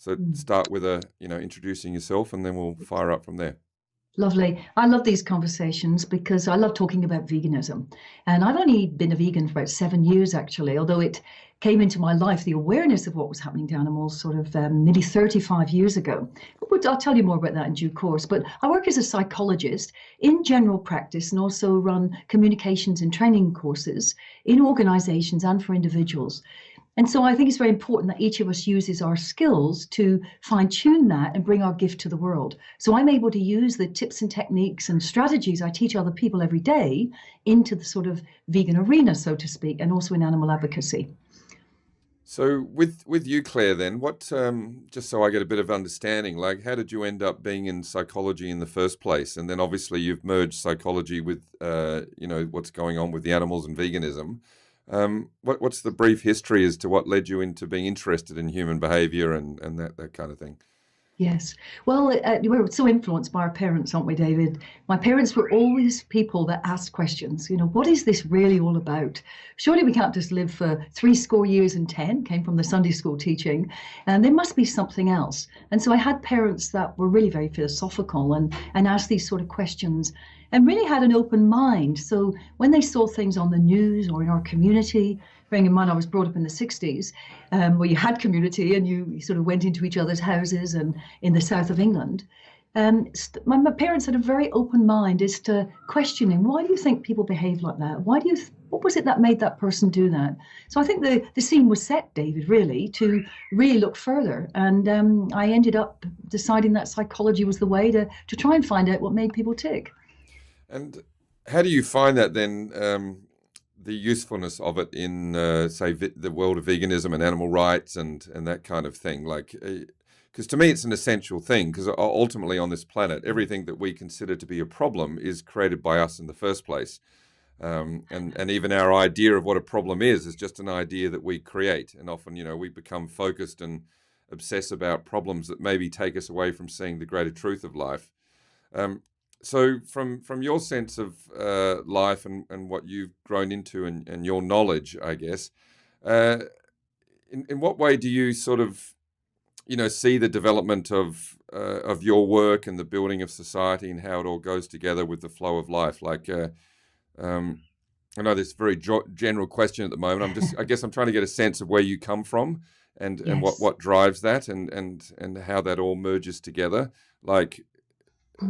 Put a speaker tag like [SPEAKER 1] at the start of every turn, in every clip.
[SPEAKER 1] So start with introducing yourself, and then we'll fire up from there.
[SPEAKER 2] Lovely. I love these conversations because I love talking about veganism. And I've only been a vegan for about 7 years, actually, although it came into my life, the awareness of what was happening to animals sort of nearly 35 years ago. But I'll tell you more about that in due course. But I work as a psychologist in general practice and also run communications and training courses in organizations and for individuals. And so I think it's very important that each of us uses our skills to fine tune that and bring our gift to the world. So I'm able to use the tips and techniques and strategies I teach other people every day into the sort of vegan arena, so to speak, and also in animal advocacy.
[SPEAKER 1] So with you, Claire, then, what, just so I get a bit of understanding, like how did you end up being in psychology in the first place? And then obviously you've merged psychology with, what's going on with the animals and veganism. What's the brief history as to what led you into being interested in human behavior and that kind of thing?
[SPEAKER 2] Yes. Well, we're so influenced by our parents, aren't we, David? My parents were always people that asked questions. What is this really all about? Surely we can't just live for 70 years and 10, came from the Sunday school teaching, and there must be something else. And so I had parents that were really very philosophical and asked these sort of questions and really had an open mind. So when they saw things on the news or in our community, bearing in mind I was brought up in the 60s, where you had community and you sort of went into each other's houses and in the south of England. My parents had a very open mind as to questioning, why do you think people behave like that? What was it that made that person do that? So I think the scene was set, David, really, to really look further. And I ended up deciding that psychology was the way to try and find out what made people tick.
[SPEAKER 1] And how do you find that then, the usefulness of it in, the world of veganism and animal rights and that kind of thing? Like, because to me, it's an essential thing, because ultimately on this planet, everything that we consider to be a problem is created by us in the first place. And even our idea of what a problem is just an idea that we create. And often, we become focused and obsess about problems that maybe take us away from seeing the greater truth of life. So from your sense of life and what you've grown into and your knowledge, I guess, in what way do you sort of, see the development of your work and the building of society and how it all goes together with the flow of life? Like, I know this is a very general question at the moment. I guess I'm trying to get a sense of where you come from and what drives that and how that all merges together. Like,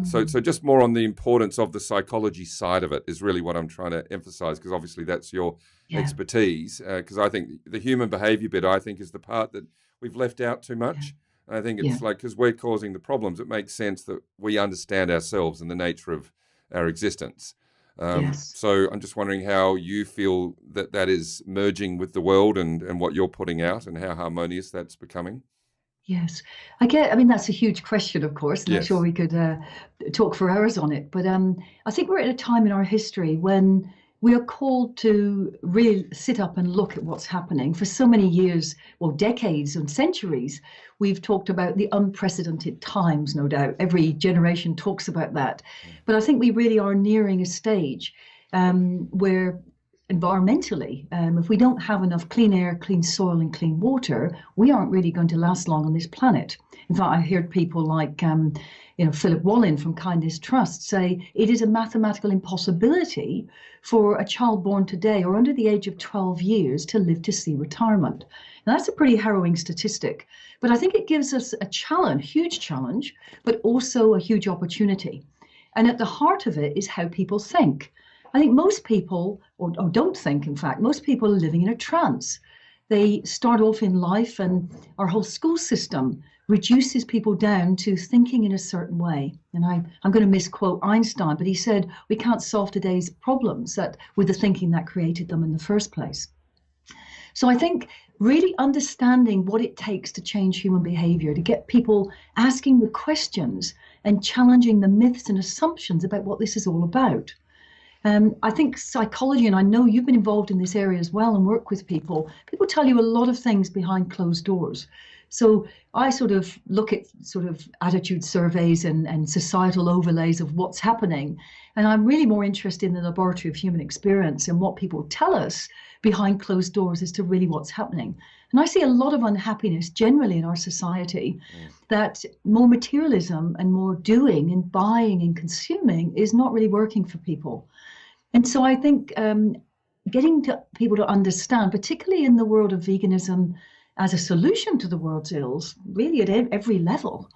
[SPEAKER 1] so just more on the importance of the psychology side of it is really what I'm trying to emphasize, because obviously that's your expertise. Because I think the human behavior bit, I think, is the part that we've left out too much. And I think it's like, because we're causing the problems, it makes sense that we understand ourselves and the nature of our existence. So I'm just wondering how you feel that is merging with the world and what you're putting out and how harmonious that's becoming.
[SPEAKER 2] Yes, I mean, that's a huge question, of course, and I'm sure we could talk for hours on it. But I think we're at a time in our history when we are called to really sit up and look at what's happening. For so many years, well, decades and centuries, we've talked about the unprecedented times, no doubt. Every generation talks about that. But I think we really are nearing a stage where environmentally, if we don't have enough clean air, clean soil and clean water, we aren't really going to last long on this planet. In fact, I heard people like Philip Wallin from Kindness Trust say it is a mathematical impossibility for a child born today or under the age of 12 years to live to see retirement. Now, that's a pretty harrowing statistic, but I think it gives us a challenge, huge challenge, but also a huge opportunity. And at the heart of it is how people think. I think most people, or don't think, in fact, most people are living in a trance. They start off in life and our whole school system reduces people down to thinking in a certain way. And I'm going to misquote Einstein, but he said, we can't solve today's problems with the thinking that created them in the first place. So I think really understanding what it takes to change human behavior, to get people asking the questions and challenging the myths and assumptions about what this is all about. I think psychology, and I know you've been involved in this area as well and work with people tell you a lot of things behind closed doors. So I sort of look at sort of attitude surveys and societal overlays of what's happening. And I'm really more interested in the laboratory of human experience and what people tell us behind closed doors as to really what's happening. And I see a lot of unhappiness generally in our society, that more materialism and more doing and buying and consuming is not really working for people. And so I think getting people to understand, particularly in the world of veganism as a solution to the world's ills, really at every level,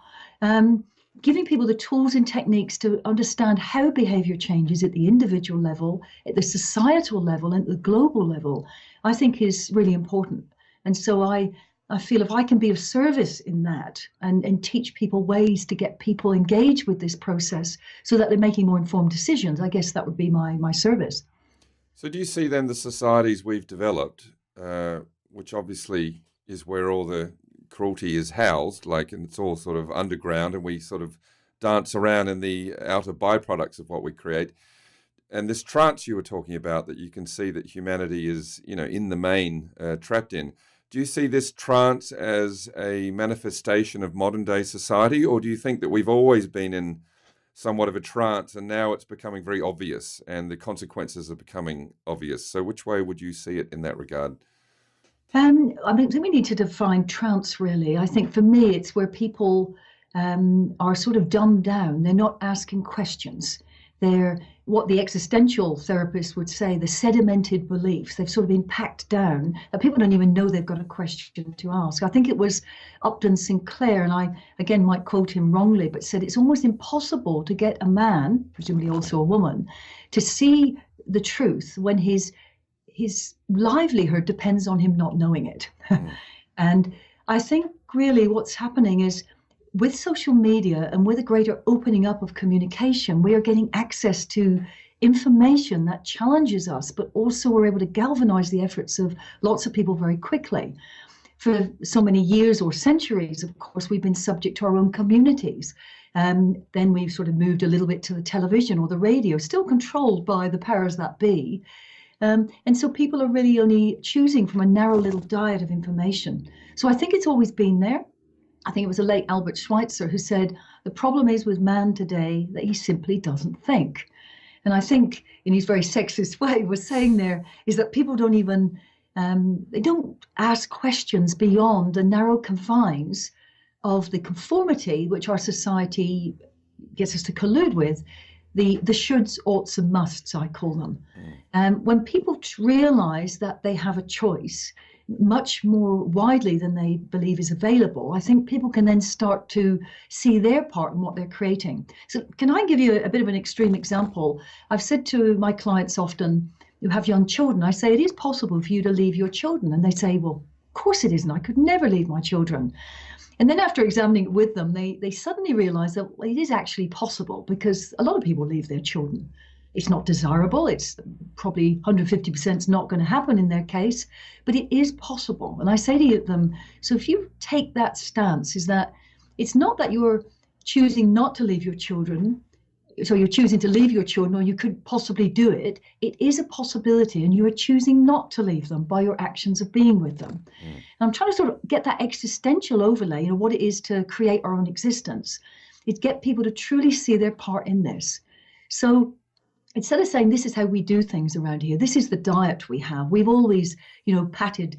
[SPEAKER 2] giving people the tools and techniques to understand how behavior changes at the individual level, at the societal level, and at the global level, I think is really important. And so I feel if I can be of service in that and teach people ways to get people engaged with this process so that they're making more informed decisions, I guess that would be my service.
[SPEAKER 1] So do you see then the societies we've developed, which obviously is where all the cruelty is housed, like, and it's all sort of underground, and we sort of dance around in the outer byproducts of what we create. And this trance you were talking about, that you can see that humanity is, in the main trapped in. Do you see this trance as a manifestation of modern day society, or do you think that we've always been in somewhat of a trance and now it's becoming very obvious and the consequences are becoming obvious? So which way would you see it in that regard?
[SPEAKER 2] I think we need to define trance really. I think for me, it's where people are sort of dumbed down. They're not asking questions. They're what the existential therapist would say, the sedimented beliefs. They've sort of been packed down that people don't even know they've got a question to ask. I think it was Upton Sinclair, and I again might quote him wrongly, but said it's almost impossible to get a man, presumably also a woman, to see the truth when his livelihood depends on him not knowing it. And I think really what's happening is with social media and with a greater opening up of communication, we are getting access to information that challenges us, but also we're able to galvanize the efforts of lots of people very quickly. For so many years or centuries, of course, we've been subject to our own communities. Then we've sort of moved a little bit to the television or the radio, still controlled by the powers that be. And so people are really only choosing from a narrow little diet of information. So I think it's always been there. I think it was the late Albert Schweitzer who said, the problem is with man today that he simply doesn't think. And I think in his very sexist way was saying there is that people don't even, they don't ask questions beyond the narrow confines of the conformity which our society gets us to collude with. The shoulds, oughts, and musts, I call them. When people realize that they have a choice much more widely than they believe is available, I think people can then start to see their part in what they're creating. So can I give you a bit of an extreme example? I've said to my clients often who have young children, I say, it is possible for you to leave your children. And they say, well, of course it isn't. I could never leave my children. And then after examining it with them, they suddenly realize that it is actually possible, because a lot of people leave their children. It's not desirable. It's probably 150% is not going to happen in their case, but it is possible. And I say to them, so if you take that stance, is that it's not that you're choosing not to leave your children, so you're choosing to leave your children, or you could possibly do it. It is a possibility, and you are choosing not to leave them by your actions of being with them. And I'm trying to sort of get that existential overlay, what it is to create our own existence. It's get people to truly see their part in this. So instead of saying this is how we do things around here, this is the diet we have. We've always, patted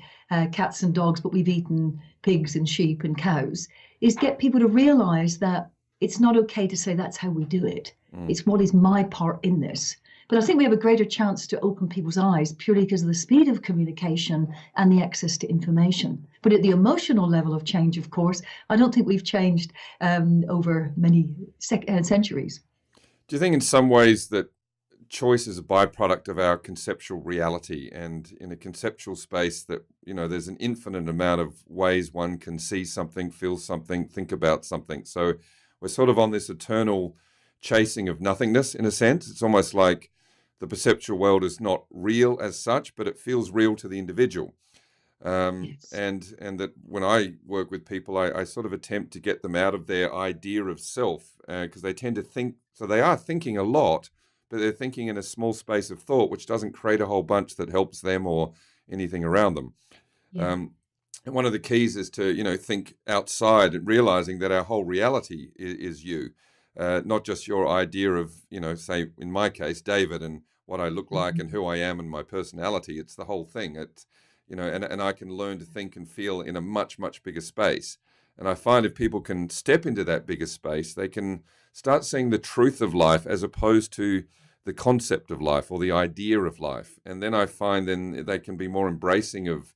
[SPEAKER 2] cats and dogs, but we've eaten pigs and sheep and cows, is get people to realize that it's not okay to say that's how we do it. It's what is my part in this. But I think we have a greater chance to open people's eyes purely because of the speed of communication and the access to information. But at the emotional level of change, of course, I don't think we've changed over many centuries.
[SPEAKER 1] Do you think in some ways that choice is a byproduct of our conceptual reality, and in a conceptual space that, there's an infinite amount of ways one can see something, feel something, think about something. So we're sort of on this eternal chasing of nothingness in a sense. It's almost like the perceptual world is not real as such, but it feels real to the individual.
[SPEAKER 2] Yes.
[SPEAKER 1] And that when I work with people, I sort of attempt to get them out of their idea of self, because they tend to think, so they are thinking a lot, but they're thinking in a small space of thought, which doesn't create a whole bunch that helps them or anything around them.
[SPEAKER 2] Yeah.
[SPEAKER 1] And one of the keys is to, think outside and realizing that our whole reality is you, not just your idea of, say, in my case, David, and what I look like and who I am and my personality. It's the whole thing. It's, and I can learn to think and feel in a much, much bigger space. And I find if people can step into that bigger space, they can start seeing the truth of life as opposed to the concept of life or the idea of life. And then I find then they can be more embracing of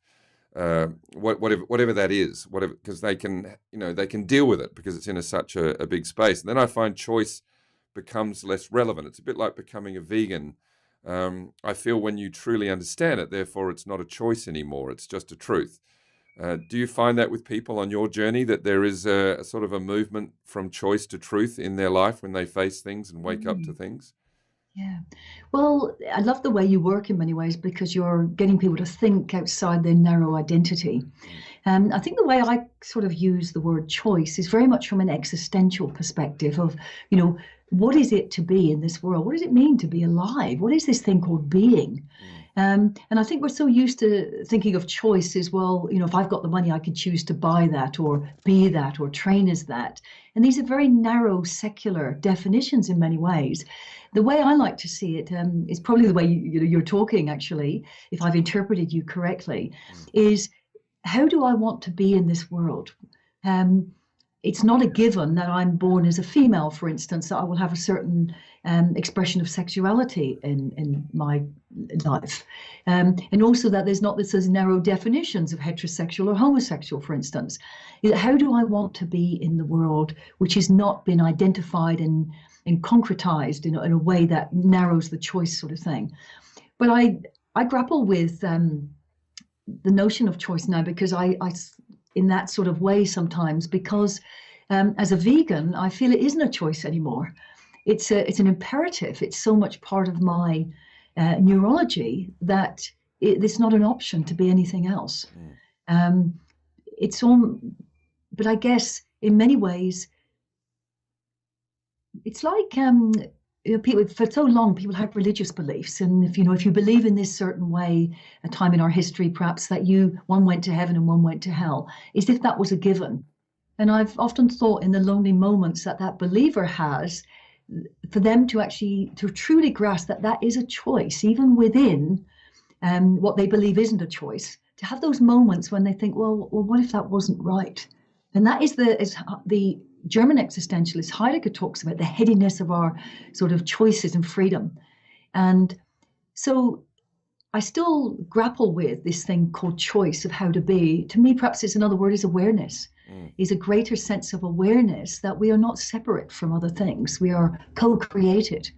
[SPEAKER 1] whatever that is, whatever, because they can, they can deal with it because it's in such a big space. And then I find choice becomes less relevant. It's a bit like becoming a vegan. I feel when you truly understand it, therefore it's not a choice anymore. It's just a truth. Do you find that with people on your journey, that there is a sort of a movement from choice to truth in their life when they face things and wake up to things?
[SPEAKER 2] Yeah. Well, I love the way you work in many ways because you're getting people to think outside their narrow identity. I think the way I sort of use the word choice is very much from an existential perspective of, what is it to be in this world? What does it mean to be alive? What is this thing called being? And I think we're so used to thinking of choice as, well, if I've got the money, I can choose to buy that or be that or train as that. And these are very narrow secular definitions in many ways. The way I like to see it is probably the way you're talking, actually, if I've interpreted you correctly, is how do I want to be in this world? It's not a given that I'm born as a female, for instance, that I will have a certain expression of sexuality in my life. And also that there's not these narrow definitions of heterosexual or homosexual, for instance. How do I want to be in the world which has not been identified and concretized in a way that narrows the choice sort of thing? But I grapple with the notion of choice now because I in that sort of way sometimes, because as a vegan, I feel it isn't a choice anymore. It's an imperative. It's so much part of my neurology that it's not an option to be anything else. It's all, but I guess in many ways, it's like people for so long people have religious beliefs, and if you believe in this certain way, a time in our history perhaps that one went to heaven and one went to hell, as if that was a given. And I've often thought in the lonely moments that believer has, for them to truly grasp that is a choice, even within what they believe isn't a choice, to have those moments when they think, well, what if that wasn't right? And that is the German existentialist Heidegger talks about the headiness of our sort of choices and freedom. And so I still grapple with this thing called choice of how to be. To me, perhaps it's another word is awareness, is a greater sense of awareness that we are not separate from other things. We are co-created.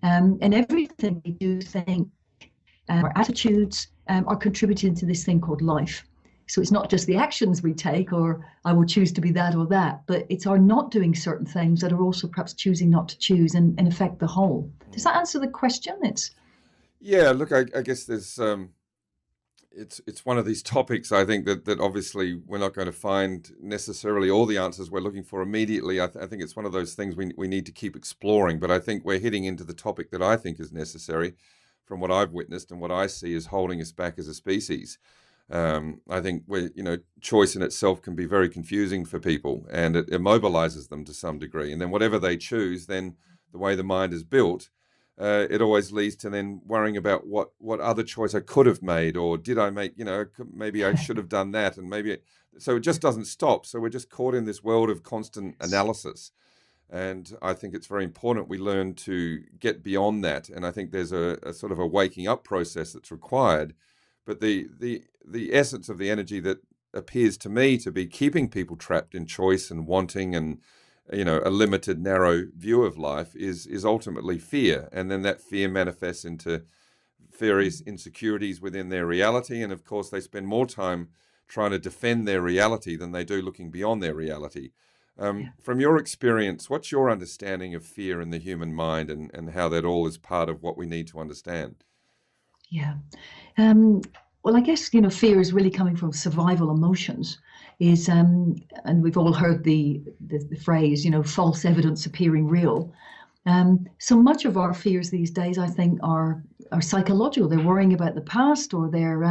[SPEAKER 2] And everything we do, think, our attitudes are contributing to this thing called life. So it's not just the actions we take, or I will choose to be that or that, but it's our not doing certain things that are also perhaps choosing not to choose and affect the whole. Does that answer the question?
[SPEAKER 1] Yeah, look, I guess there's it's one of these topics, I think, that obviously we're not going to find necessarily all the answers we're looking for immediately. I think it's one of those things we need to keep exploring, but I think we're hitting into the topic that I think is necessary from what I've witnessed and what I see is holding us back as a species. I think choice in itself can be very confusing for people, and it immobilizes them to some degree. And then whatever they choose, then the way the mind is built, it always leads to then worrying about what other choice I could have made, or did I make, maybe I should have done that, and so it just doesn't stop. So we're just caught in this world of constant analysis. And I think it's very important we learn to get beyond that. And I think there's a sort of a waking up process that's required. But the essence of the energy that appears to me to be keeping people trapped in choice and wanting and a limited, narrow view of life is ultimately fear. And then that fear manifests into various insecurities within their reality. And of course, they spend more time trying to defend their reality than they do looking beyond their reality. From your experience, what's your understanding of fear in the human mind and how that all is part of what we need to understand?
[SPEAKER 2] Yeah. Well, I guess, fear is really coming from survival emotions and we've all heard the phrase, false evidence appearing real. So much of our fears these days, I think, are psychological. They're worrying about the past, or they're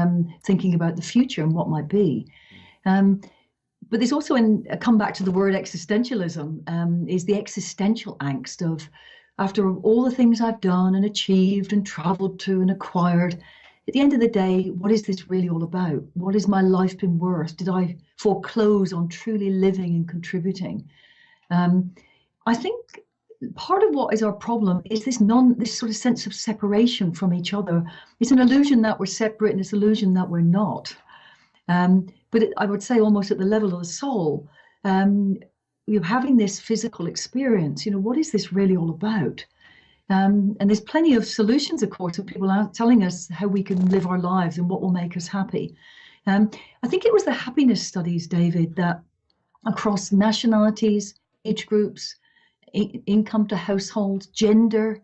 [SPEAKER 2] thinking about the future and what might be. But there's also, come back to the word existentialism, is the existential angst of, after all the things I've done and achieved and traveled to and acquired, at the end of the day, what is this really all about? What has my life been worth? Did I foreclose on truly living and contributing? I think part of what is our problem is this sort of sense of separation from each other. It's an illusion that we're separate, and it's an illusion that we're not. But I would say almost at the level of the soul, you're having this physical experience. What is this really all about? And there's plenty of solutions, of course, of people are telling us how we can live our lives and what will make us happy. I think it was the happiness studies, David, that across nationalities, age groups, income to households, gender,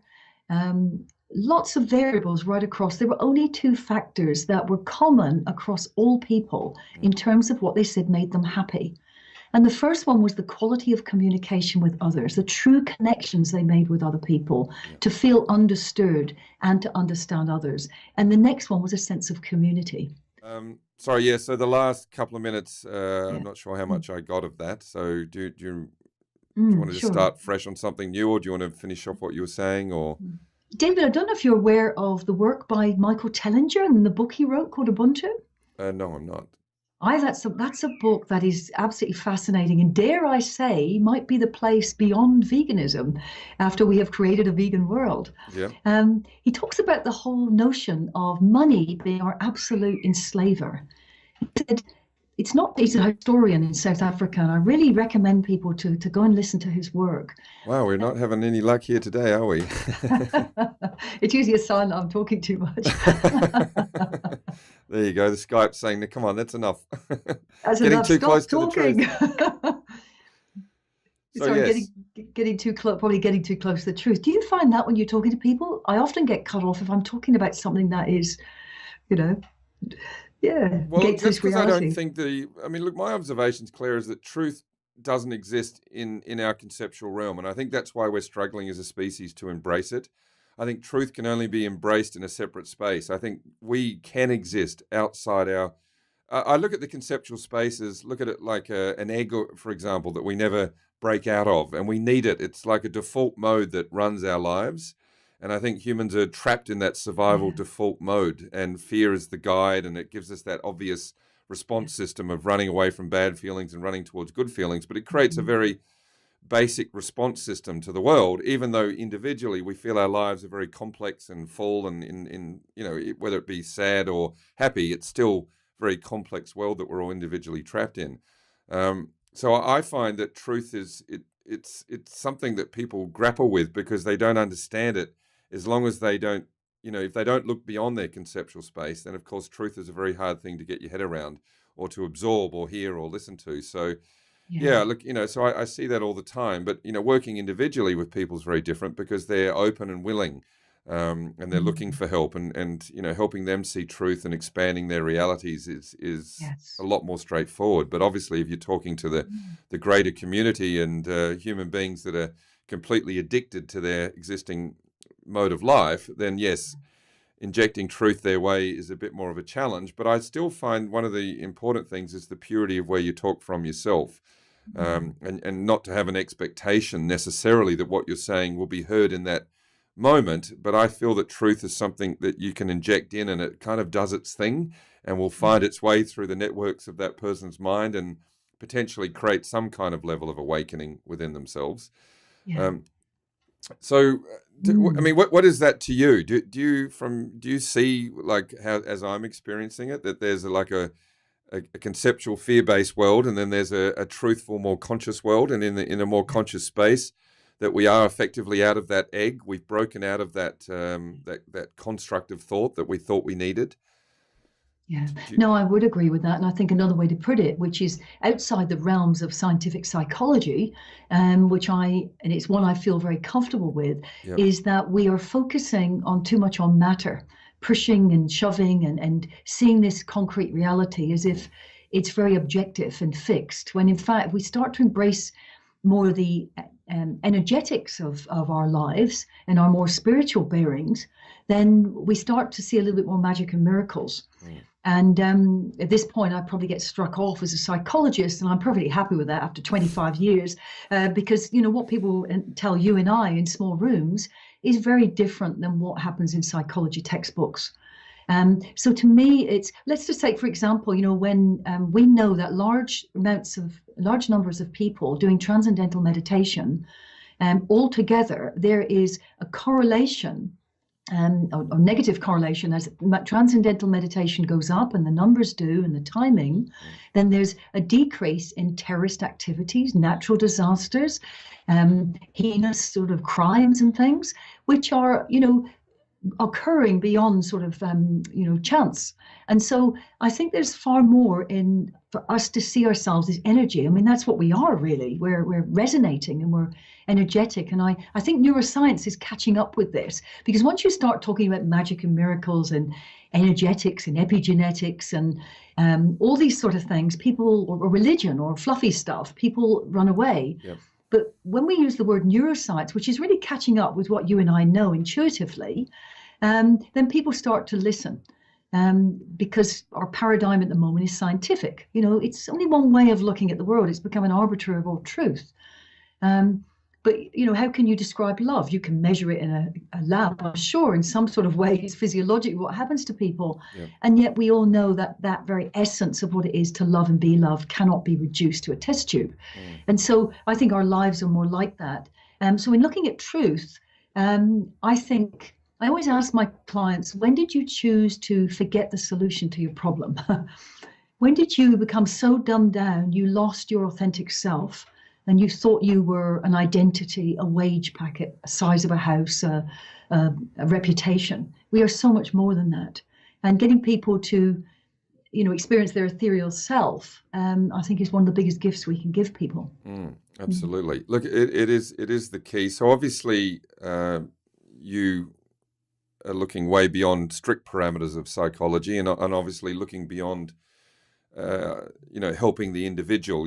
[SPEAKER 2] lots of variables right across. There were only two factors that were common across all people in terms of what they said made them happy. And the first one was the quality of communication with others, the true connections they made with other people, to feel understood and to understand others. And the next one was a sense of community.
[SPEAKER 1] Sorry, yeah, so the last couple of minutes, I'm not sure how much I got of that. So do you want to just start fresh on something new, or do you want to finish off what you were saying? Or
[SPEAKER 2] David, I don't know if you're aware of the work by Michael Tellinger and the book he wrote called Ubuntu.
[SPEAKER 1] No, I'm not.
[SPEAKER 2] That's a book that is absolutely fascinating, and dare I say, might be the place beyond veganism after we have created a vegan world.
[SPEAKER 1] Yeah.
[SPEAKER 2] He talks about the whole notion of money being our absolute enslaver. He said, he's a historian in South Africa, and I really recommend people to go and listen to his work.
[SPEAKER 1] Wow, we're not having any luck here today, are we?
[SPEAKER 2] It's usually a sign that I'm talking too much.
[SPEAKER 1] There you go. The Skype's saying, come on, that's enough.
[SPEAKER 2] That's
[SPEAKER 1] getting
[SPEAKER 2] enough.
[SPEAKER 1] too
[SPEAKER 2] Stop
[SPEAKER 1] close
[SPEAKER 2] talking.
[SPEAKER 1] to the truth.
[SPEAKER 2] Sorry, yes. getting too close, probably getting too close to the truth. Do you find that when you're talking to people? I often get cut off if I'm talking about something that is, well,
[SPEAKER 1] just because I don't think look, my observations, Claire, is that truth doesn't exist in our conceptual realm. And I think that's why we're struggling as a species to embrace it. I think truth can only be embraced in a separate space. I think we can exist outside our... I look at the conceptual spaces, look at it like an egg, for example, that we never break out of, and we need it. It's like a default mode that runs our lives. And I think humans are trapped in that survival default mode, and fear is the guide, and it gives us that obvious response system of running away from bad feelings and running towards good feelings. But it creates a very basic response system to the world, even though individually we feel our lives are very complex and full, and in whether it be sad or happy, it's still a very complex world that we're all individually trapped in. So I find that truth it's something that people grapple with because they don't understand it. As long as they don't, if they don't look beyond their conceptual space, then of course truth is a very hard thing to get your head around or to absorb or hear or listen to. So look, so I see that all the time. But, working individually with people is very different because they're open and willing, and they're looking for help, and helping them see truth and expanding their realities is a lot more straightforward. But obviously, if you're talking to the greater community and human beings that are completely addicted to their existing mode of life, then yes, injecting truth their way is a bit more of a challenge. But I still find one of the important things is the purity of where you talk from yourself, and not to have an expectation necessarily that what you're saying will be heard in that moment. But I feel that truth is something that you can inject in, and it kind of does its thing and will find its way through the networks of that person's mind and potentially create some kind of level of awakening within themselves. So, what is that to you? Do you see, like, how, as I'm experiencing it, that there's a conceptual fear-based world, and then there's a truthful, more conscious world, and in a more conscious space, that we are effectively out of that egg. We've broken out of that construct of thought that we thought we needed.
[SPEAKER 2] Yeah, no, I would agree with that. And I think another way to put it, which is outside the realms of scientific psychology, and it's one I feel very comfortable with, is that we are focusing on too much on matter, pushing and shoving and seeing this concrete reality as if it's very objective and fixed, when in fact we start to embrace more of the energetics of our lives and our more spiritual bearings, then we start to see a little bit more magic and miracles. And at this point, I probably get struck off as a psychologist, and I'm perfectly happy with that after 25 years, because what people tell you and I in small rooms is very different than what happens in psychology textbooks. So to me, let's just take, for example, when we know that large numbers of people doing transcendental meditation, altogether, there is a correlation, or negative correlation, as transcendental meditation goes up and the numbers do and the timing, then there's a decrease in terrorist activities, natural disasters, heinous sort of crimes and things, which are, occurring beyond sort of chance. And so I think there's far more for us to see ourselves as energy. I mean, that's what we are really. We're resonating and we're energetic. And I think neuroscience is catching up with this, because once you start talking about magic and miracles and energetics and epigenetics and all these sort of things, people, or religion or fluffy stuff, people run away.
[SPEAKER 1] Yep.
[SPEAKER 2] But when we use the word neuroscience, which is really catching up with what you and I know intuitively, then people start to listen, because our paradigm at the moment is scientific. It's only one way of looking at the world. It's become an arbiter of all truth. But how can you describe love? You can measure it in a lab, I'm sure, in some sort of way. It's physiologically what happens to people.
[SPEAKER 1] Yeah.
[SPEAKER 2] And yet we all know that very essence of what it is to love and be loved cannot be reduced to a test tube. And so I think our lives are more like that. So in looking at truth, I think I always ask my clients, when did you choose to forget the solution to your problem? When did you become so dumbed down you lost your authentic self? And you thought you were an identity, a wage packet, a size of a house, a reputation. We are so much more than that. And getting people to, experience their ethereal self, I think is one of the biggest gifts we can give people.
[SPEAKER 1] Absolutely. Look, it is the key. So obviously, you are looking way beyond strict parameters of psychology, and obviously looking beyond, helping the individual.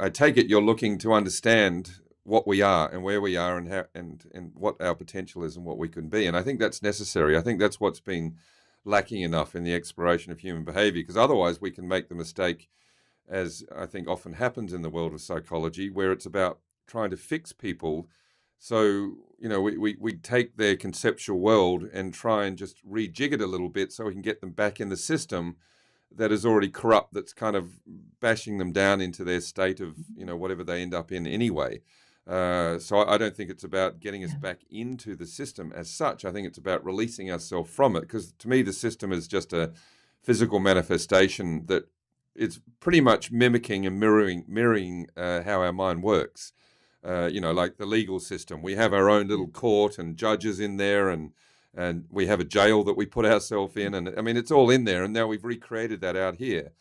[SPEAKER 1] I take it you're looking to understand what we are and where we are and how and what our potential is and what we can be. And I think that's necessary. I think that's what's been lacking enough in the exploration of human behavior, because otherwise we can make the mistake, as I think often happens in the world of psychology, where it's about trying to fix people. So, we take their conceptual world and try and just rejig it a little bit so we can get them back in the system that is already corrupt, that's kind of bashing them down into their state of, whatever they end up in anyway. So I don't think it's about getting us back into the system as such. I think it's about releasing ourselves from it, because to me, the system is just a physical manifestation that it's pretty much mimicking and mirroring how our mind works. Like the legal system. We have our own little court and judges in there, and we have a jail that we put ourselves in. And I mean, it's all in there. And now we've recreated that out here.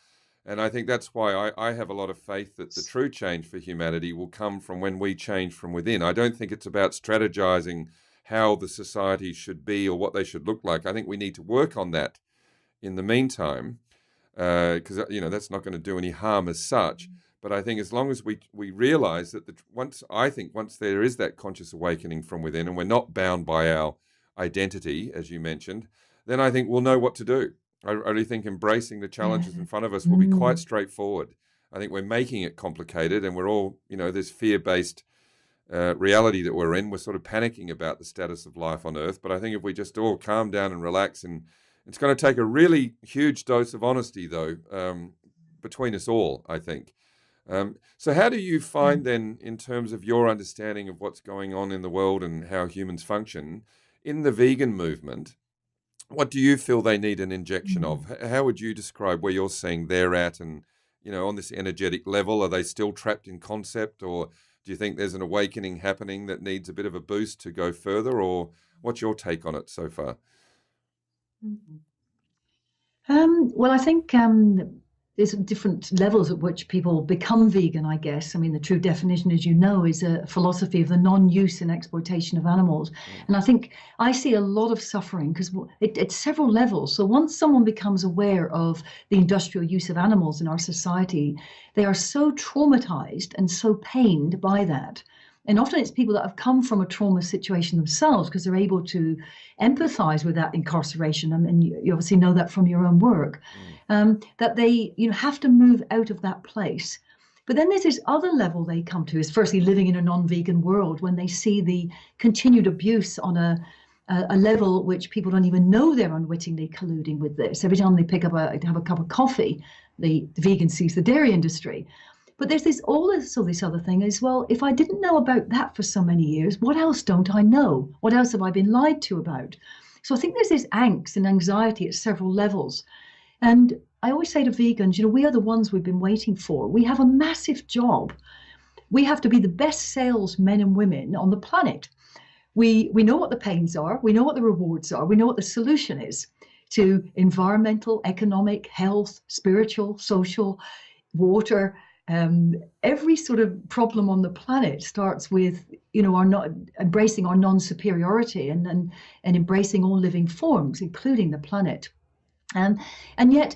[SPEAKER 1] And I think that's why I have a lot of faith that the true change for humanity will come from when we change from within. I don't think it's about strategizing how the society should be or what they should look like. I think we need to work on that in the meantime, because, that's not going to do any harm as such. But I think as long as we realize that once there is that conscious awakening from within, and we're not bound by our identity, as you mentioned, then I think we'll know what to do. I really think embracing the challenges in front of us will be quite straightforward. I think we're making it complicated, and we're all, this fear-based reality that we're in. We're sort of panicking about the status of life on Earth. But I think if we just all calm down and relax, and it's going to take a really huge dose of honesty, though, between us all, I think. So how do you find then, in terms of your understanding of what's going on in the world and how humans function, in the vegan movement, what do you feel they need an injection of? How would you describe where you're seeing they're at, and, on this energetic level? Are they still trapped in concept, or do you think there's an awakening happening that needs a bit of a boost to go further, or what's your take on it so far?
[SPEAKER 2] Well, I think there's different levels at which people become vegan, I guess. I mean, the true definition, as you know, is a philosophy of the non-use and exploitation of animals. And I think I see a lot of suffering because it's several levels. So once someone becomes aware of the industrial use of animals in our society, they are so traumatized and so pained by that. And often it's people that have come from a trauma situation themselves because they're able to empathize with that incarceration. I mean, you obviously know that from your own work, that they have to move out of that place. But then there's this other level they come to, is firstly living in a non-vegan world when they see the continued abuse on a level at which people don't even know they're unwittingly colluding with this. Every time they have a cup of coffee, the vegan sees the dairy industry. But there's this other thing as well. If I didn't know about that for so many years, what else don't I know? What else have I been lied to about? So I think there's this angst and anxiety at several levels. And I always say to vegans, we are the ones we've been waiting for. We have a massive job. We have to be the best salesmen and women on the planet. We know what the pains are. We know what the rewards are. We know what the solution is to environmental, economic, health, spiritual, social, water. Every sort of problem on the planet starts with, our not embracing our non-superiority and embracing all living forms, including the planet. And yet,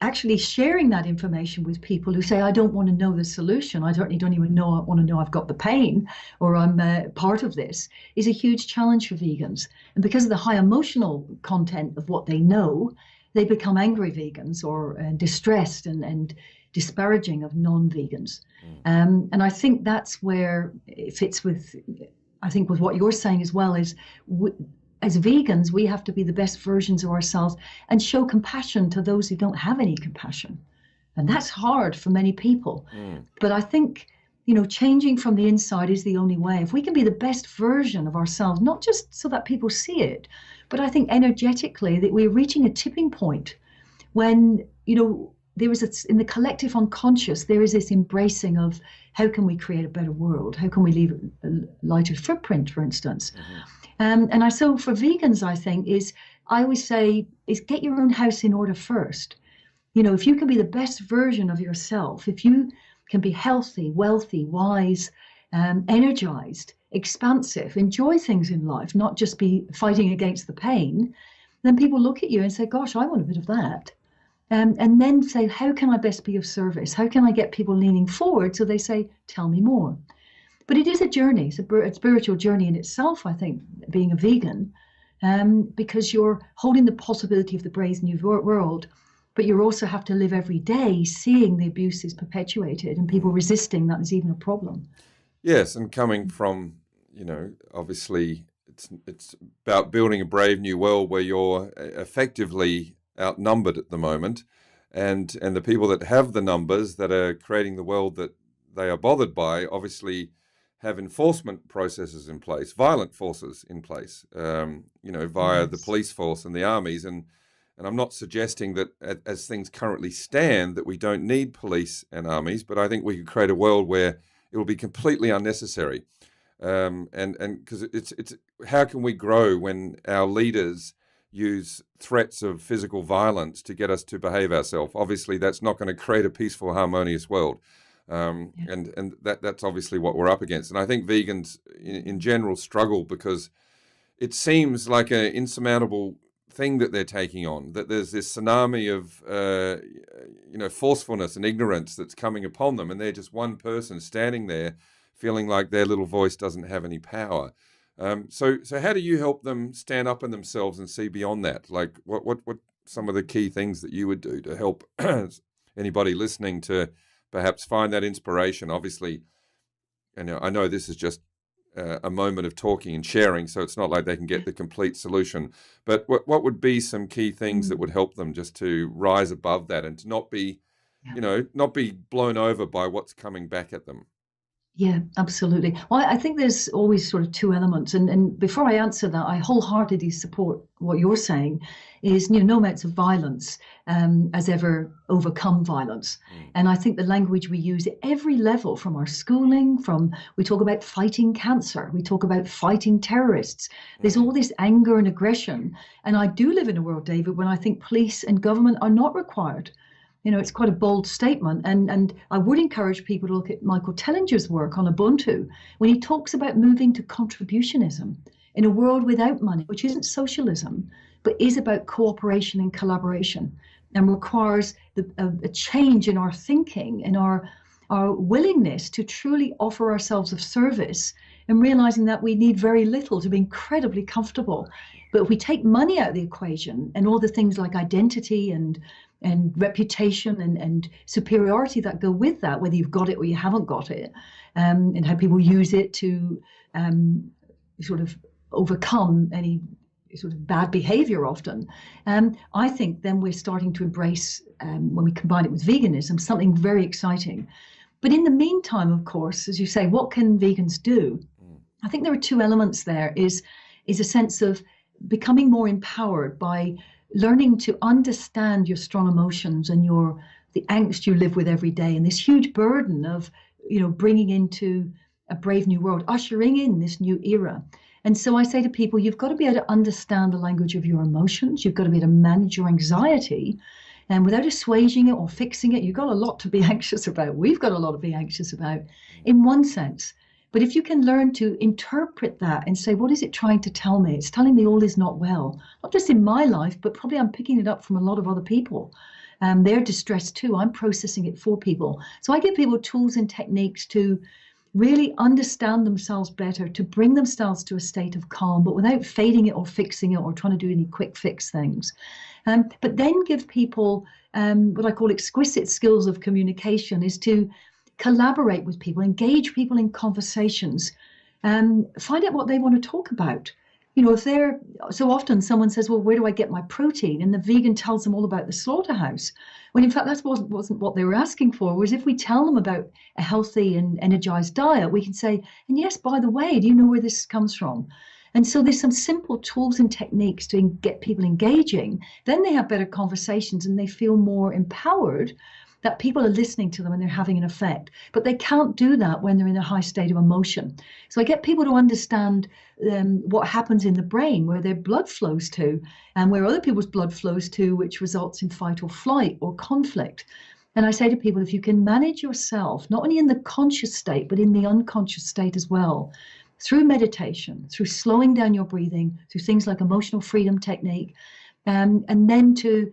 [SPEAKER 2] actually sharing that information with people who say, I don't want to know the solution. I don't even know. I want to know I've got the pain or I'm part of this is a huge challenge for vegans. And because of the high emotional content of what they know, they become angry vegans or distressed and disparaging of non-vegans. And I think that's where it fits with what you're saying as well is as vegans, we have to be the best versions of ourselves and show compassion to those who don't have any compassion. And that's hard for many people. But I think, changing from the inside is the only way. If we can be the best version of ourselves, not just so that people see it, but I think energetically that we're reaching a tipping point when, there is in the collective unconscious, there is this embracing of how can we create a better world? How can we leave a lighter footprint, for instance? So for vegans, I always say is get your own house in order first. If you can be the best version of yourself, if you can be healthy, wealthy, wise, energized, expansive, enjoy things in life, not just be fighting against the pain, then people look at you and say, gosh, I want a bit of that. And then say, how can I best be of service? How can I get people leaning forward so they say, tell me more? But it is a journey. It's a spiritual journey in itself, I think, being a vegan, because you're holding the possibility of the brave new world, but you also have to live every day seeing the abuse is perpetuated and people resisting that is even a problem.
[SPEAKER 1] Yes, and coming from, obviously it's about building a brave new world where you're effectively outnumbered at the moment, and the people that have the numbers that are creating the world that they are bothered by obviously have enforcement processes in place, violent forces in place, via the police force and the armies. And I'm not suggesting that as things currently stand that we don't need police and armies, but I think we could create a world where it will be completely unnecessary. And because it's how can we grow when our leaders use threats of physical violence to get us to behave ourselves? Obviously, that's not going to create a peaceful, harmonious world. And that's obviously what we're up against. And I think vegans in general struggle because it seems like an insurmountable thing that they're taking on, that there's this tsunami of forcefulness and ignorance that's coming upon them, and they're just one person standing there feeling like their little voice doesn't have any power. So how do you help them stand up in themselves and see beyond that? Like what some of the key things that you would do to help anybody listening to perhaps find that inspiration? Obviously, I know this is just a moment of talking and sharing, so it's not like they can get the complete solution. But what would be some key things that would help them just to rise above that and to not be, not be blown over by what's coming back at them?
[SPEAKER 2] Yeah, absolutely. Well, I think there's always sort of two elements. And before I answer that, I wholeheartedly support what you're saying is, no amounts of violence has ever overcome violence. And I think the language we use at every level, from our schooling, we talk about fighting cancer, we talk about fighting terrorists. There's all this anger and aggression. And I do live in a world, David, when I think police and government are not required It's quite a bold statement. And I would encourage people to look at Michael Tellinger's work on Ubuntu when he talks about moving to contributionism in a world without money, which isn't socialism, but is about cooperation and collaboration and requires a change in our thinking and our willingness to truly offer ourselves of service and realizing that we need very little to be incredibly comfortable. But if we take money out of the equation and all the things like identity and reputation and superiority that go with that, whether you've got it or you haven't got it, and how people use it to sort of overcome any sort of bad behavior often. I think then we're starting to embrace, when we combine it with veganism, something very exciting. But in the meantime, of course, as you say, what can vegans do? I think there are two elements there, is a sense of becoming more empowered by learning to understand your strong emotions and the angst you live with every day, and this huge burden of bringing into a brave new world, ushering in this new era. And so I say to people, you've got to be able to understand the language of your emotions. You've got to be able to manage your anxiety, and without assuaging it or fixing it. You've got a lot to be anxious about. We've got a lot to be anxious about in one sense. But if you can learn to interpret that and say, what is it trying to tell me? It's telling me all is not well, not just in my life, but probably I'm picking it up from a lot of other people. They're distressed too. I'm processing it for people. So I give people tools and techniques to really understand themselves better, to bring themselves to a state of calm, but without fading it or fixing it or trying to do any quick fix things. But then give people what I call exquisite skills of communication, is to collaborate with people, engage people in conversations, find out what they want to talk about. If they're, so often someone says, well, where do I get my protein? And the vegan tells them all about the slaughterhouse. When in fact, that wasn't what they were asking for. Whereas if we tell them about a healthy and energized diet, we can say, and yes, by the way, do you know where this comes from? And so there's some simple tools and techniques to get people engaging. Then they have better conversations and they feel more empowered that people are listening to them and they're having an effect. But they can't do that when they're in a high state of emotion. So I get people to understand what happens in the brain, where their blood flows to, and where other people's blood flows to, which results in fight or flight or conflict. And I say to people, if you can manage yourself, not only in the conscious state, but in the unconscious state as well, through meditation, through slowing down your breathing, through things like emotional freedom technique, and then to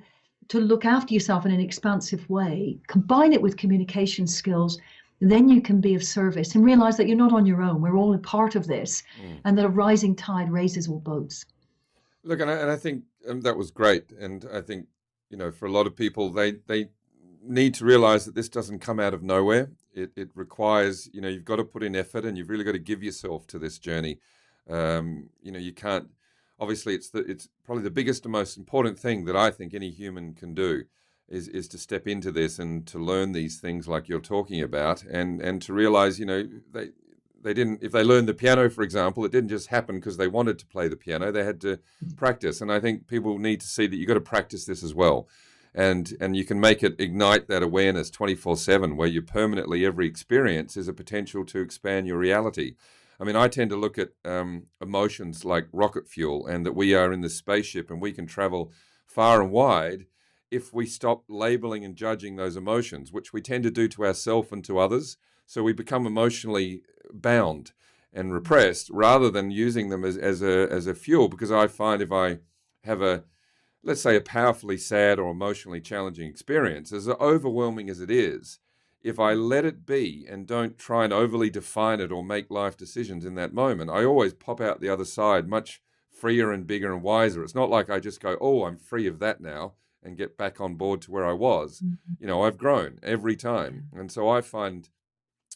[SPEAKER 2] look after yourself in an expansive way, combine it with communication skills, then you can be of service and realize that you're not on your own. We're all a part of this, and that a rising tide raises all boats.
[SPEAKER 1] Look, and I think that was great. And I think, for a lot of people, they need to realize that this doesn't come out of nowhere. It requires, you've got to put in effort, and you've really got to give yourself to this journey. You can't. Obviously, it's probably the biggest and most important thing that I think any human can do is to step into this and to learn these things like you're talking about, and to realize, they didn't. If they learned the piano, for example, it didn't just happen because they wanted to play the piano. They had to practice, and I think people need to see that you've got to practice this as well, and you can make it ignite that awareness 24/7, where you permanently every experience is a potential to expand your reality. I mean, I tend to look at emotions like rocket fuel, and that we are in the spaceship and we can travel far and wide if we stop labeling and judging those emotions, which we tend to do to ourselves and to others. So we become emotionally bound and repressed rather than using them as a fuel. Because I find if I have let's say, a powerfully sad or emotionally challenging experience, as overwhelming as it is, if I let it be and don't try and overly define it or make life decisions in that moment, I always pop out the other side much freer and bigger and wiser. It's not like I just go, oh, I'm free of that now, and get back on board to where I was. I've grown every time. And so I find,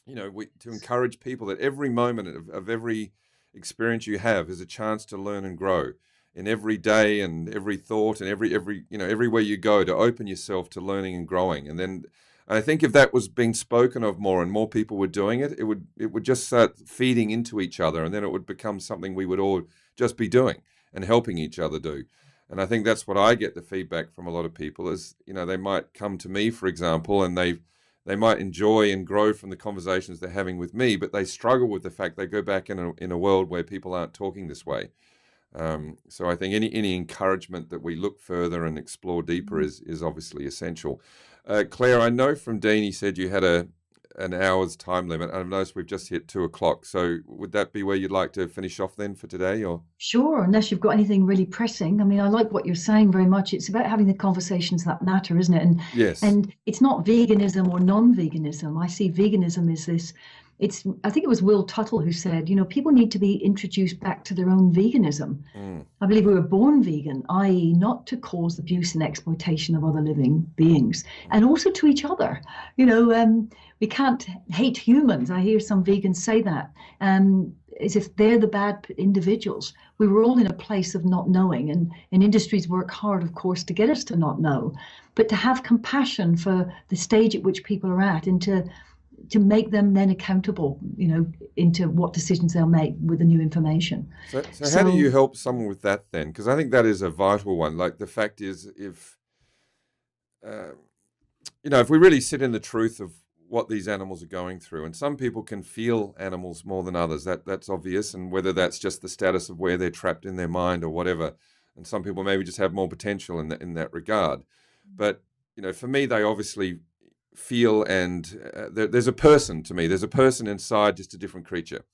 [SPEAKER 1] to encourage people that every moment of every experience you have is a chance to learn and grow in every day and every thought and everywhere you go, to open yourself to learning and growing. And then I think if that was being spoken of more and more people were doing it, it would just start feeding into each other, and then it would become something we would all just be doing and helping each other do. And I think that's what I get the feedback from a lot of people is, they might come to me, for example, and they might enjoy and grow from the conversations they're having with me, but they struggle with the fact they go back in a world where people aren't talking this way. So I think any encouragement that we look further and explore deeper is obviously essential. Claire, I know from Dean he said you had an hour's time limit. I've noticed we've just hit 2 o'clock. So would that be where you'd like to finish off then for today, or?
[SPEAKER 2] Sure, unless you've got anything really pressing. I mean, I like what you're saying very much. It's about having the conversations that matter, isn't it? And
[SPEAKER 1] Yes.
[SPEAKER 2] and it's not veganism or non-veganism. I see veganism as this. I think it was Will Tuttle who said, people need to be introduced back to their own veganism.
[SPEAKER 1] Mm.
[SPEAKER 2] I believe we were born vegan, i.e., not to cause abuse and exploitation of other living beings, and also to each other. We can't hate humans. I hear some vegans say that, as if they're the bad individuals. We were all in a place of not knowing, and industries work hard, of course, to get us to not know, but to have compassion for the stage at which people are at, and to make them then accountable, into what decisions they'll make with the new information.
[SPEAKER 1] So how do you help someone with that then? Because I think that is a vital one. Like the fact is, uh, if we really sit in the truth of what these animals are going through, and some people can feel animals more than others, that's obvious, and whether that's just the status of where they're trapped in their mind or whatever, and some people maybe just have more potential in that regard. But for me, they obviously feel, and there's a person to me. There's a person inside, just a different creature.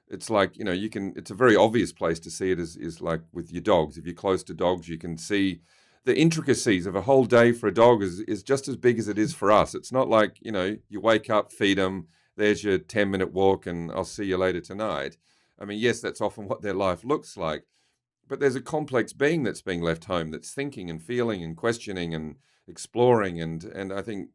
[SPEAKER 1] It's like, it's a very obvious place to see it is like with your dogs. If you're close to dogs, you can see the intricacies of a whole day for a dog is just as big as it is for us. It's not like, you wake up, feed them, there's your 10-minute walk, and I'll see you later tonight. I mean, yes, that's often what their life looks like, but there's a complex being that's being left home, that's thinking and feeling and questioning and exploring. And I think,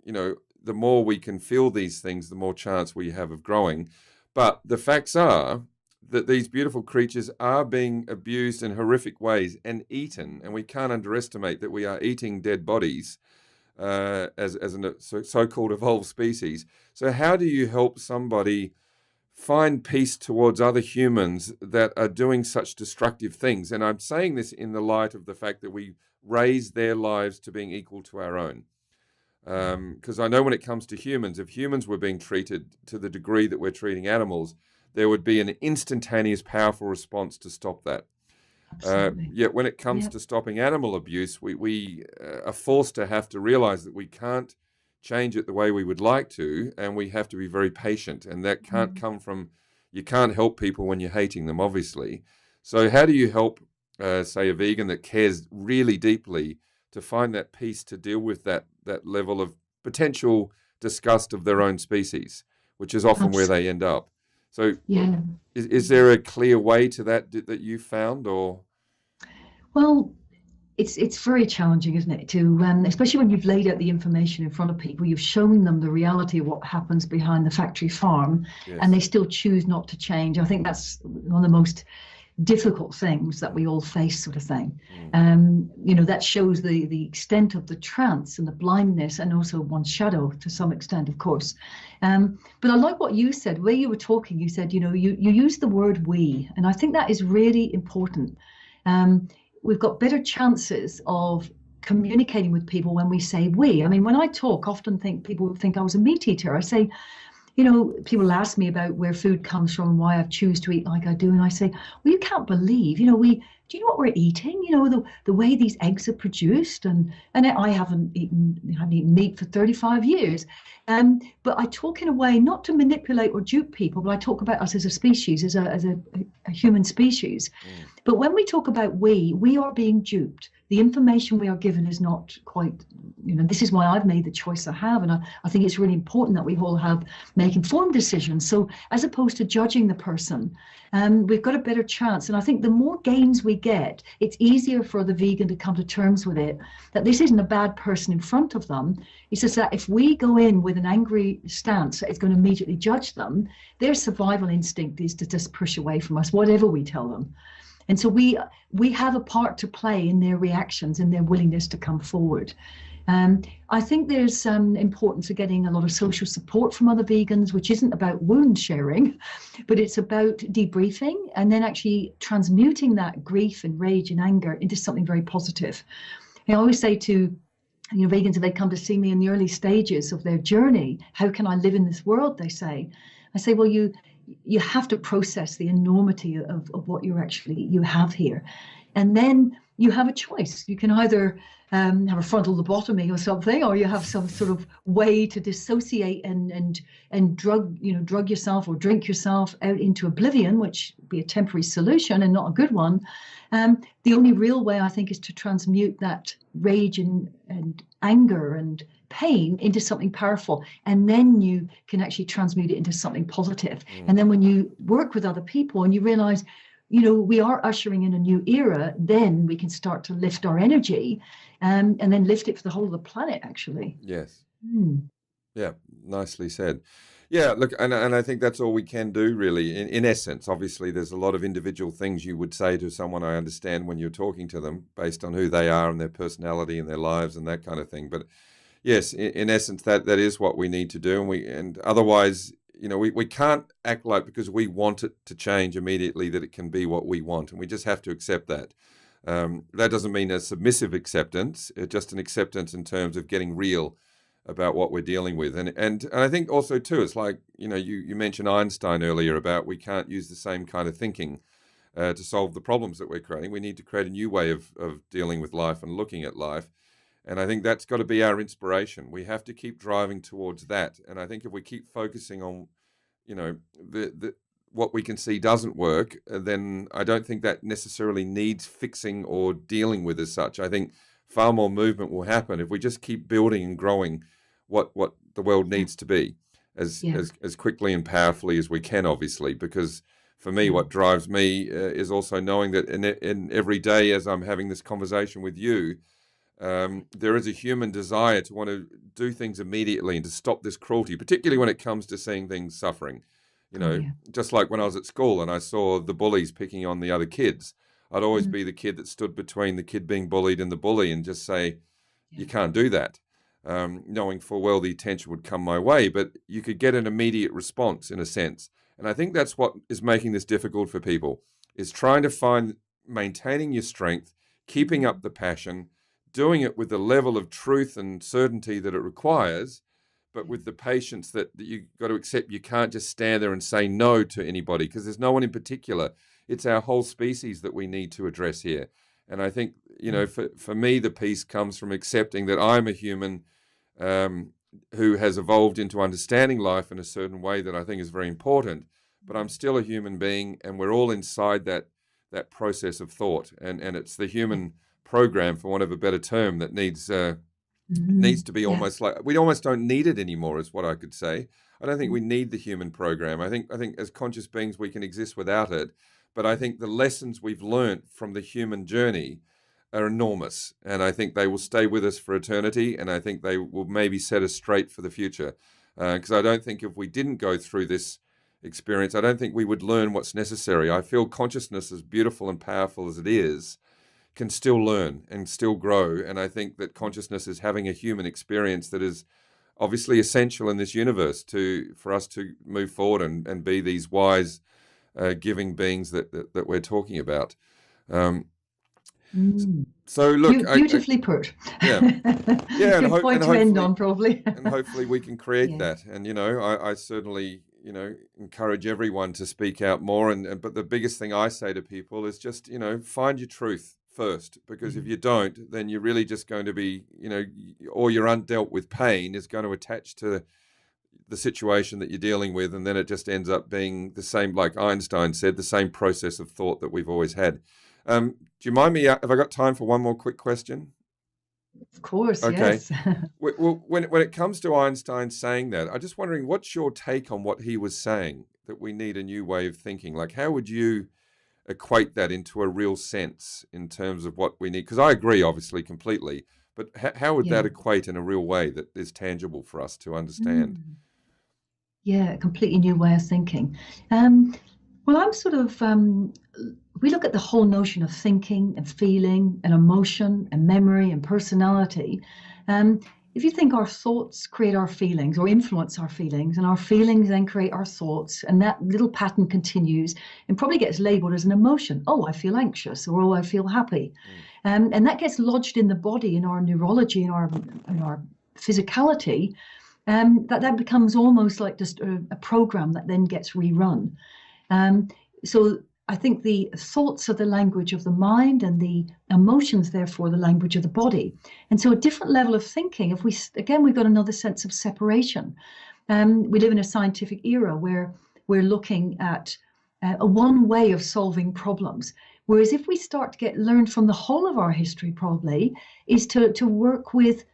[SPEAKER 1] the more we can feel these things, the more chance we have of growing. But the facts are that these beautiful creatures are being abused in horrific ways and eaten, and we can't underestimate that we are eating dead bodies as a so-called evolved species. So how do you help somebody find peace towards other humans that are doing such destructive things? And I'm saying this in the light of the fact that we raise their lives to being equal to our own. Because I know when it comes to humans, if humans were being treated to the degree that we're treating animals, there would be an instantaneous, powerful response to stop that. Yet when it comes to stopping animal abuse, we are forced to have to realize that we can't change it the way we would like to, and we have to be very patient. And that can't come from, you can't help people when you're hating them, obviously. So how do you help, say, a vegan that cares really deeply to find that peace to deal with that level of potential disgust of their own species, which is often where they end up? So is there a clear way to that you found, or?
[SPEAKER 2] Well, it's very challenging, isn't it? To especially when you've laid out the information in front of people, you've shown them the reality of what happens behind the factory farm, and they still choose not to change. I think that's one of the most difficult things that we all face, sort of thing. That shows the extent of the trance and the blindness, and also one's shadow to some extent, of course. But I like what you said, where you were talking, you said, you used the word we, and I think that is really important. We've got better chances of communicating with people when we say we. I mean, when I talk, often people think I was a meat eater. I say, people ask me about where food comes from and why I choose to eat like I do. And I say, well, you can't believe, do you know what we're eating? The way these eggs are produced. And I haven't eaten meat for 35 years. But I talk in a way not to manipulate or dupe people, but I talk about us as a species, as a human species. But when we talk about we are being duped. The information we are given is not quite, this is why I've made the choice I have. And I think it's really important that we all make informed decisions. So as opposed to judging the person, we've got a better chance. And I think the more gains we get, it's easier for the vegan to come to terms with it, that this isn't a bad person in front of them. It's just that if we go in with an angry stance that is going to immediately judge them, their survival instinct is to just push away from us, whatever we tell them. And so we have a part to play in their reactions and their willingness to come forward. I think there's importance of getting a lot of social support from other vegans, which isn't about wound sharing, but it's about debriefing and then actually transmuting that grief and rage and anger into something very positive. I always say to vegans, if they come to see me in the early stages of their journey, how can I live in this world, they say. I say, well, you have to process the enormity of what you have here. And then you have a choice. You can either have a frontal lobotomy or something, or you have some sort of way to dissociate and drug yourself or drink yourself out into oblivion, which would be a temporary solution and not a good one. The only real way, I think, is to transmute that rage and anger and pain into something powerful, and then you can actually transmute it into something positive. And then when you work with other people and you realize, we are ushering in a new era, then we can start to lift our energy, and then lift it for the whole of the planet, actually.
[SPEAKER 1] Yes. Yeah, nicely said. Yeah, look, and I think that's all we can do, really. In essence, obviously, there's a lot of individual things you would say to someone, I understand, when you're talking to them, based on who they are and their personality and their lives and that kind of thing. But yes, in essence, that is what we need to do, and otherwise, we can't act like because we want it to change immediately that it can be what we want, and we just have to accept that. That doesn't mean a submissive acceptance, just an acceptance in terms of getting real about what we're dealing with. And I think also too, it's like, you mentioned Einstein earlier about we can't use the same kind of thinking to solve the problems that we're creating. We need to create a new way of dealing with life and looking at life. And I think that's got to be our inspiration. We have to keep driving towards that. And I think if we keep focusing on, the what we can see doesn't work, then I don't think that necessarily needs fixing or dealing with as such. I think far more movement will happen if we just keep building and growing what the world needs to be as quickly and powerfully as we can, obviously, because for me, what drives me is also knowing that in every day as I'm having this conversation with you, there is a human desire to want to do things immediately and to stop this cruelty, particularly when it comes to seeing things suffering. Just like when I was at school and I saw the bullies picking on the other kids, I'd always be the kid that stood between the kid being bullied and the bully and just say, you can't do that, knowing full well the attention would come my way, but you could get an immediate response in a sense. And I think that's what is making this difficult for people, is trying to maintaining your strength, keeping up the passion, doing it with the level of truth and certainty that it requires, but with the patience that you've got to accept. You can't just stand there and say no to anybody, because there's no one in particular. It's our whole species that we need to address here. And I think, for me, the peace comes from accepting that I'm a human who has evolved into understanding life in a certain way that I think is very important, but I'm still a human being, and we're all inside that process of thought. And it's the human program, for want of a better term, that needs to be almost like, we almost don't need it anymore, is what I could say. I don't think we need the human program. I think as conscious beings we can exist without it, but I think the lessons we've learned from the human journey are enormous, and I think they will stay with us for eternity, and I think they will maybe set us straight for the future, because I don't think if we didn't go through this experience, I don't think we would learn what's necessary. I feel consciousness, as beautiful and powerful as it is, can still learn and still grow. And I think that consciousness is having a human experience that is obviously essential in this universe for us to move forward and be these wise, giving beings that we're talking about. So look,
[SPEAKER 2] beautifully put.
[SPEAKER 1] Yeah, and
[SPEAKER 2] good point to end on, probably.
[SPEAKER 1] And hopefully we can create that. And I certainly encourage everyone to speak out more. But the biggest thing I say to people is just find your truth first, because if you don't, then you're really just going to be or your undealt with pain is going to attach to the situation that you're dealing with, and then it just ends up being the same, like Einstein said, the same process of thought that we've always had. Do you mind me, have I got time for one more quick question?
[SPEAKER 2] Of course,
[SPEAKER 1] okay.
[SPEAKER 2] Yes.
[SPEAKER 1] Well, when it comes to Einstein saying that, I'm just wondering, what's your take on what he was saying, that we need a new way of thinking? Like, how would you equate that into a real sense in terms of what we need? Because I agree, obviously, completely, but how would that equate in a real way that is tangible for us to understand?
[SPEAKER 2] Yeah, a completely new way of thinking. Well, I'm sort of, we look at the whole notion of thinking and feeling and emotion and memory and personality. If you think our thoughts create our feelings or influence our feelings, and our feelings then create our thoughts, and that little pattern continues and probably gets labeled as an emotion. Oh, I feel anxious, or oh, I feel happy. And that gets lodged in the body, in our neurology, in our physicality. That becomes almost like just a program that then gets rerun. So I think the thoughts are the language of the mind, and the emotions, therefore, the language of the body. And so a different level of thinking, if we, again, we've got another sense of separation. We live in a scientific era where we're looking at a one way of solving problems. Whereas if we start to learn from the whole of our history, probably, is to work with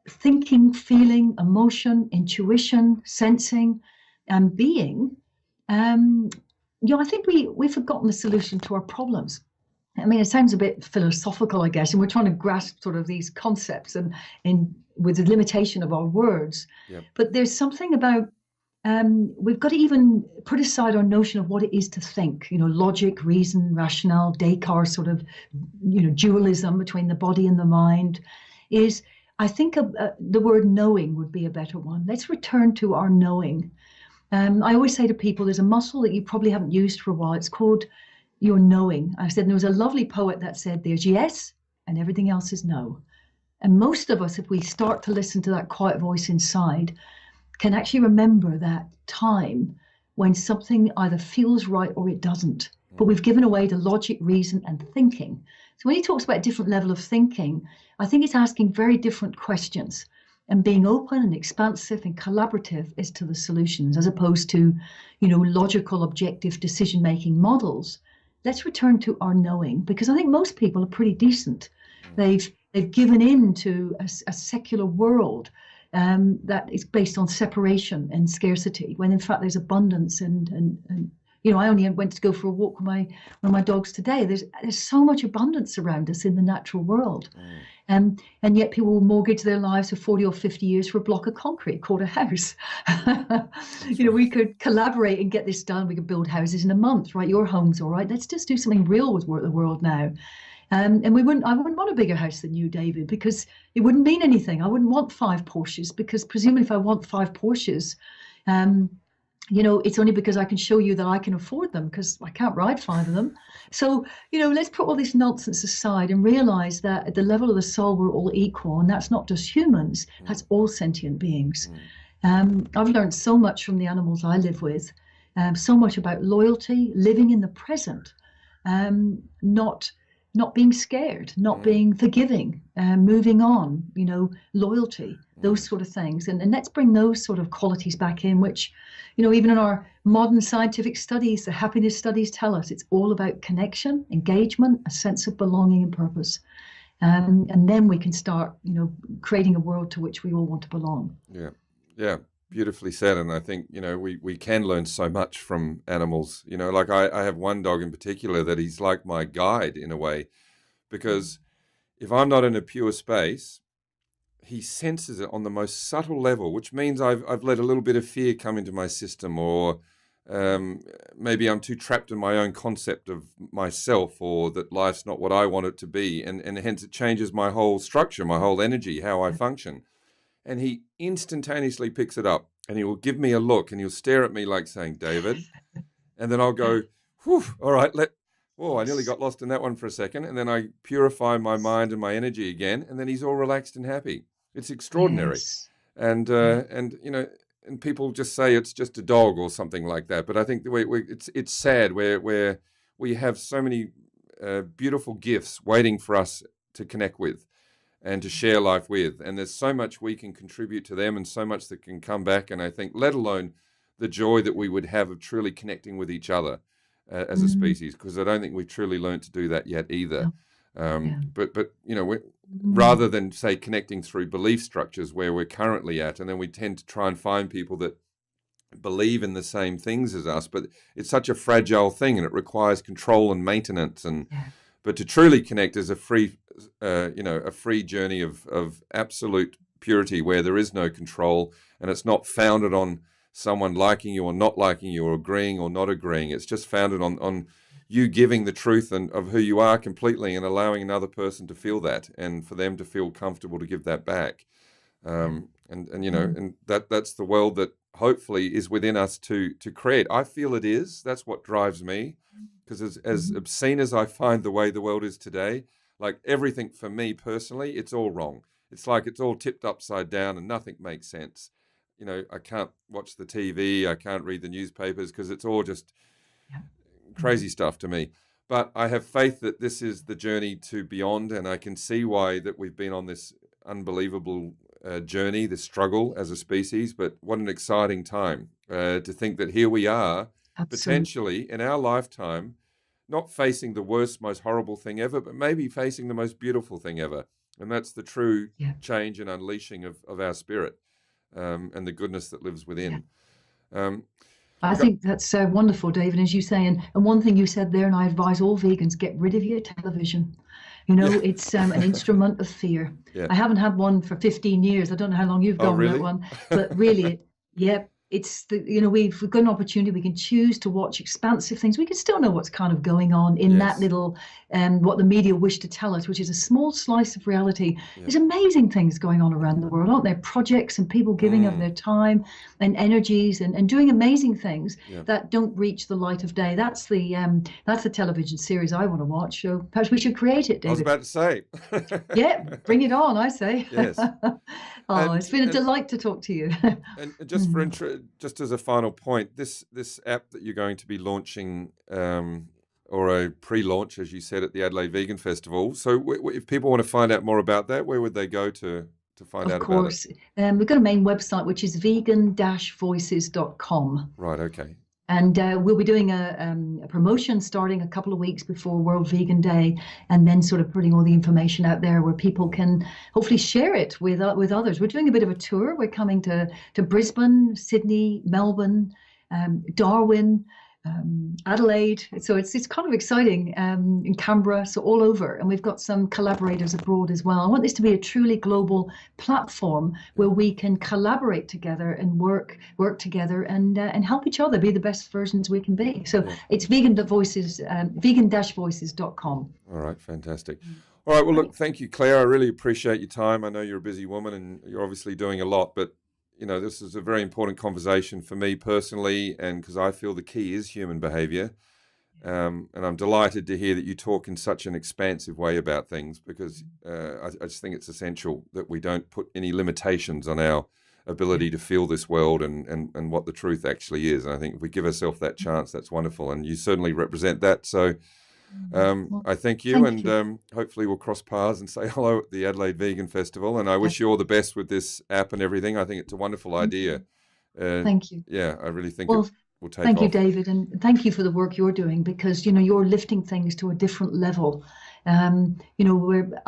[SPEAKER 2] thinking, feeling, emotion, intuition, sensing, and being, I think we've forgotten the solution to our problems. I mean, it sounds a bit philosophical, I guess, and we're trying to grasp sort of these concepts and in with the limitation of our words.
[SPEAKER 1] Yep.
[SPEAKER 2] But there's something about we've got to even put aside our notion of what it is to think. Logic, reason, rationale, Descartes' sort of dualism between the body and the mind. I think the word knowing would be a better one. Let's return to our knowing. I always say to people, there's a muscle that you probably haven't used for a while. It's called your knowing. I said, there was a lovely poet that said, there's yes, and everything else is no. And most of us, if we start to listen to that quiet voice inside, can actually remember that time when something either feels right or it doesn't. But we've given away to logic, reason, and thinking. So when he talks about a different level of thinking, I think it's asking very different questions and being open and expansive and collaborative as to the solutions, as opposed to, logical, objective decision-making models. Let's return to our knowing, because I think most people are pretty decent. They've given in to a secular world that is based on separation and scarcity, when in fact there's abundance and I only went to go for a walk with one of my dogs today. There's so much abundance around us in the natural world. And yet people will mortgage their lives for 40 or 50 years for a block of concrete called a house. We could collaborate and get this done. We could build houses in a month, right? Your home's all right. Let's just do something real with the world now. And I wouldn't want a bigger house than you, David, because it wouldn't mean anything. I wouldn't want 5 Porsches, because presumably if I want 5 Porsches, it's only because I can show you that I can afford them, because I can't ride 5 of them. So, let's put all this nonsense aside and realize that at the level of the soul, we're all equal. And that's not just humans, that's all sentient beings. I've learned so much from the animals I live with, so much about loyalty, living in the present, not being scared, not being forgiving, moving on, loyalty, those sort of things. And let's bring those sort of qualities back in, which, even in our modern scientific studies, the happiness studies tell us it's all about connection, engagement, a sense of belonging and purpose. And then we can start, creating a world to which we all want to belong.
[SPEAKER 1] Yeah. Yeah. Beautifully said. And I think, we can learn so much from animals. Like I have one dog in particular that he's like my guide in a way, because if I'm not in a pure space, he senses it on the most subtle level, which means I've let a little bit of fear come into my system, or maybe I'm too trapped in my own concept of myself, or that life's not what I want it to be. And hence it changes my whole structure, my whole energy, how I function. And he instantaneously picks it up, and he will give me a look, and he'll stare at me like saying, David. And then I'll go, whew, all right, I nearly got lost in that one for a second. And then I purify my mind and my energy again. And then he's all relaxed and happy. It's extraordinary.
[SPEAKER 2] Yes.
[SPEAKER 1] And people just say it's just a dog or something like that. But I think it's sad where we have so many beautiful gifts waiting for us to connect with and to share life with. And there's so much we can contribute to them, and so much that can come back. And I think, let alone the joy that we would have of truly connecting with each other as a species, because I don't think we've truly learned to do that yet either. But rather than, say, connecting through belief structures where we're currently at, and then we tend to try and find people that believe in the same things as us, but it's such a fragile thing, and it requires control and maintenance. But to truly connect is a free journey of absolute purity, where there is no control, and it's not founded on someone liking you or not liking you, or agreeing or not agreeing. It's just founded on you giving the truth of who you are completely, and allowing another person to feel that, and for them to feel comfortable to give that back. And that's the world that hopefully is within us to create. I feel it is. That's what drives me. Because as obscene as I find the way the world is today, like everything for me personally, it's all wrong. It's like it's all tipped upside down and nothing makes sense. I can't watch the TV, I can't read the newspapers, because it's all just crazy stuff to me. But I have faith that this is the journey to beyond, and I can see why that we've been on this unbelievable journey, this struggle as a species. But what an exciting time to think that here we are,
[SPEAKER 2] Absolutely.
[SPEAKER 1] potentially in our lifetime, not facing the worst, most horrible thing ever, but maybe facing the most beautiful thing ever. And that's the true change and unleashing of our spirit and the goodness that lives within.
[SPEAKER 2] I think that's wonderful, David, as you say. And one thing you said there, and I advise all vegans, get rid of your television. You know, it's an instrument of fear. I haven't had one for 15 years. I don't know how long you've gone with that one. But really, it's we've got an opportunity. We can choose to watch expansive things. We can still know what's kind of going on in that little what the media wish to tell us, which is a small slice of reality. There's amazing things going on around the world, aren't there? Projects and people giving of their time and energies and doing amazing things that don't reach the light of day. That's the television series I want to watch. So perhaps we should create it, David.
[SPEAKER 1] I was about to say.
[SPEAKER 2] Bring it on, I say.
[SPEAKER 1] Yes.
[SPEAKER 2] It's been a delight to talk to you.
[SPEAKER 1] And just just as a final point, this app that you're going to be launching, or a pre-launch, as you said, at the Adelaide Vegan Festival. So if people want to find out more about that, where would they go to find out about it? Of course.
[SPEAKER 2] We've got a main website, which is vegan-voices.com.
[SPEAKER 1] Right, okay.
[SPEAKER 2] And we'll be doing a promotion starting a couple of weeks before World Vegan Day, and then sort of putting all the information out there where people can hopefully share it with others. We're doing a bit of a tour. We're coming to Brisbane, Sydney, Melbourne, Darwin, Adelaide. So it's kind of exciting, in Canberra, so all over. And we've got some collaborators abroad as well. I want this to be a truly global platform where we can collaborate together and work together and help each other be the best versions we can be. So it's vegan-voices.com.
[SPEAKER 1] All right, fantastic. All right, well, look, thank you, Claire. I really appreciate your time. I know you're a busy woman and you're obviously doing a lot, but this is a very important conversation for me personally, and because I feel the key is human behavior. And I'm delighted to hear that you talk in such an expansive way about things, because I just think it's essential that we don't put any limitations on our ability to feel this world and what the truth actually is. And I think if we give ourselves that chance, that's wonderful. And you certainly represent that. So I thank you, and hopefully we'll cross paths and say hello at the Adelaide Vegan Festival. And I wish you all the best with this app and everything. I think it's a wonderful idea.
[SPEAKER 2] Thank you.
[SPEAKER 1] Yeah, I really think it will take off.
[SPEAKER 2] Thank you, David, and thank you for the work you're doing, because you're lifting things to a different level. I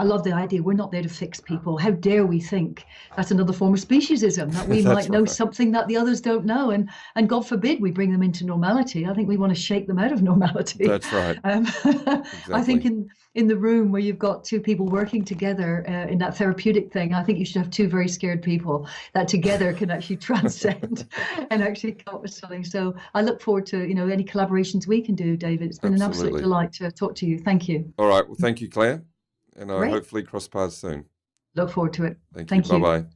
[SPEAKER 2] love the idea. We're not there to fix people. How dare we think that's another form of speciesism, that we might know something that the others don't know, and God forbid we bring them into normality. I think we want to shake them out of normality.
[SPEAKER 1] That's right. Exactly.
[SPEAKER 2] I think in the room where you've got two people working together in that therapeutic thing, I think you should have two very scared people that together can actually transcend and actually come up with something. So I look forward to any collaborations we can do, David. It's been an absolute delight to talk to you. Thank you.
[SPEAKER 1] All right. Well, thank you, Claire. And I'll hopefully cross paths soon.
[SPEAKER 2] Look forward to it.
[SPEAKER 1] Thank you. Bye-bye.